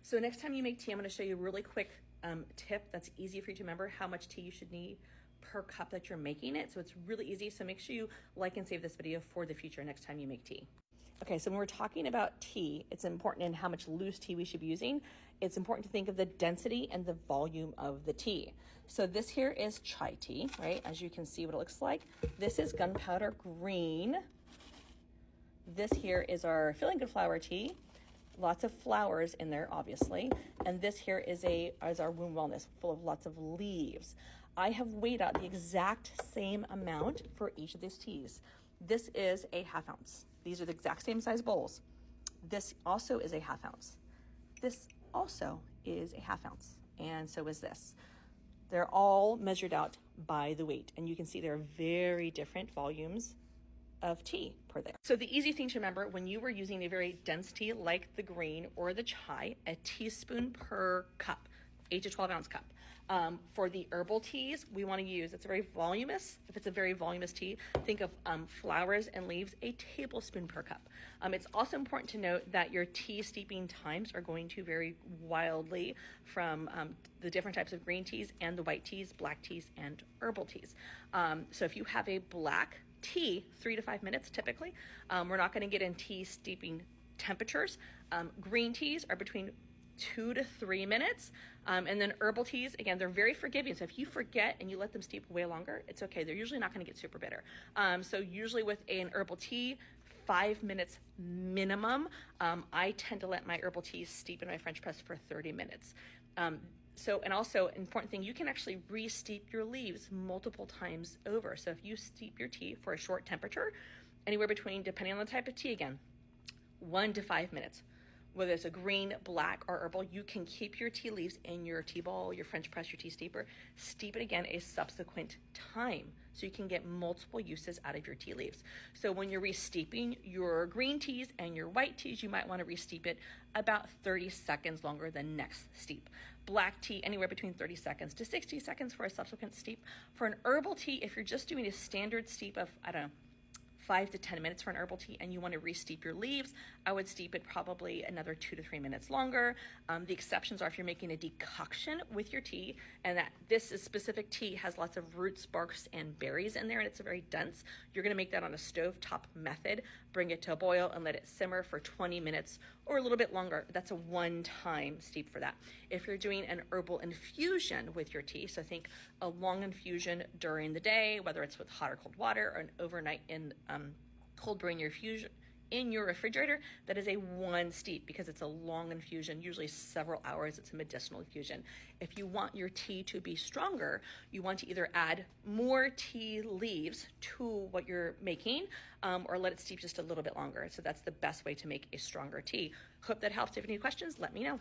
So next time you make tea, I'm going to show you a really quick tip that's easy for you to remember how much tea you should need per cup that you're making it. So it's really easy. So make sure you like and save this video for the future next time you make tea. Okay, so when we're talking about tea, it's important in how much loose tea we should be using. It's important to think of the density and the volume of the tea. So this here is chai tea, right? As you can see what it looks like. This is gunpowder green. This here is our feeling good flower tea. Lots of flowers in there, obviously. And this here is our womb wellness, full of lots of leaves. I have weighed out the exact same amount for each of these teas. This is a ½ ounce. These are the exact same size bowls. This also is a ½ ounce. This also is a ½ ounce. And so is this. They're all measured out by the weight. And you can see they're very different volumes of tea per there. So the easy thing to remember when you were using a very dense tea like the green or the chai, a teaspoon per cup, 8 to 12 ounce cup. For the herbal teas, we want to use, it's a very voluminous, if it's a very voluminous tea, think of flowers and leaves, a tablespoon per cup. It's also important to note that your tea steeping times are going to vary wildly from the different types of green teas and the white teas, black teas, and herbal teas. So if you have a black tea, 3 to 5 minutes typically. We're not going to get in tea steeping temperatures. Green teas are between 2 to 3 minutes. And then herbal teas, again, they're very forgiving. So if you forget and you let them steep way longer, it's okay. They're usually not going to get super bitter. So usually with an herbal tea, 5 minutes minimum. I tend to let my herbal teas steep in my French press for 30 minutes. And also important thing, you can actually re-steep your leaves multiple times over. So if you steep your tea for a short temperature, anywhere between, depending on the type of tea again, 1 to 5 minutes. Whether it's a green, black, or herbal, you can keep your tea leaves in your tea bowl, your French press, your tea steeper, steep it again a subsequent time. So you can get multiple uses out of your tea leaves. So when you're re-steeping your green teas and your white teas, you might want to re-steep it about 30 seconds longer than next steep. Black tea, anywhere between 30 seconds to 60 seconds for a subsequent steep. For an herbal tea, if you're just doing a standard steep of, 5 to 10 minutes for an herbal tea and you want to re-steep your leaves, I would steep it probably another 2 to 3 minutes longer. The exceptions are if you're making a decoction with your tea and that this is specific tea has lots of roots, barks, and berries in there and it's very dense, you're going to make that on a stovetop method, bring it to a boil and let it simmer for 20 minutes or a little bit longer. That's a one-time steep for that. If you're doing an herbal infusion with your tea, so think a long infusion during the day, whether it's with hot or cold water or an overnight in cold brew in your refrigerator, that is a one steep because it's a long infusion, usually several hours. It's a medicinal infusion. If you want your tea to be stronger, you want to either add more tea leaves to what you're making or let it steep just a little bit longer. So that's the best way to make a stronger tea. Hope that helps. If you have any questions, let me know.